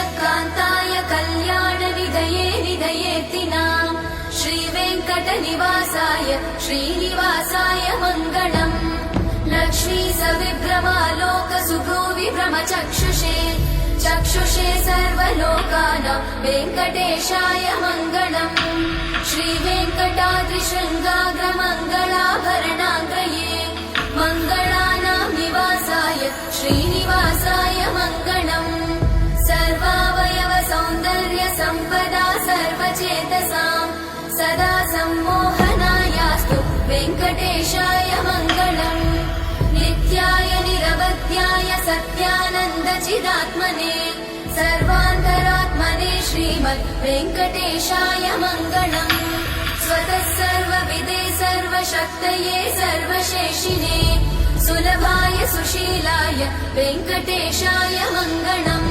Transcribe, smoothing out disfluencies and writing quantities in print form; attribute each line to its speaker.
Speaker 1: श्रीयकान्ताय कल्याणनिधये निधयेतिनाम् श्रीवेङ्कटनिवासाय श्रीनिवासाय मङ्गलम् लक्ष्मी सविभ्रमालोकसुभ्रूविभ्रमचक्षुषे चक्षुषे सर्वलोकानां वेङ्कटेशाय मङ्गलम् श्रीवेङ्कटाद्रिशृङ्गाग्रमङ्गलाभरणाग्रये मङ्गलानां निवासाय श्रीनिवासाय मङ्गलम् सर्वावयव सौन्दर्य सम्पदा सर्वचेतसां सदा सम्मोहनायास्तु वेङ्कटेशाय मङ्गलम् नित्याय निरवध्याय सत्यानन्दचिदात्मने सर्वान्तरात्मने श्रीमद् वेङ्कटेशाय मङ्गलम् स्वतः सर्वविदे सर्वशक्तये सर्वशेषिने सुलभाय सुशीलाय वेङ्कटेशाय मङ्गलम्।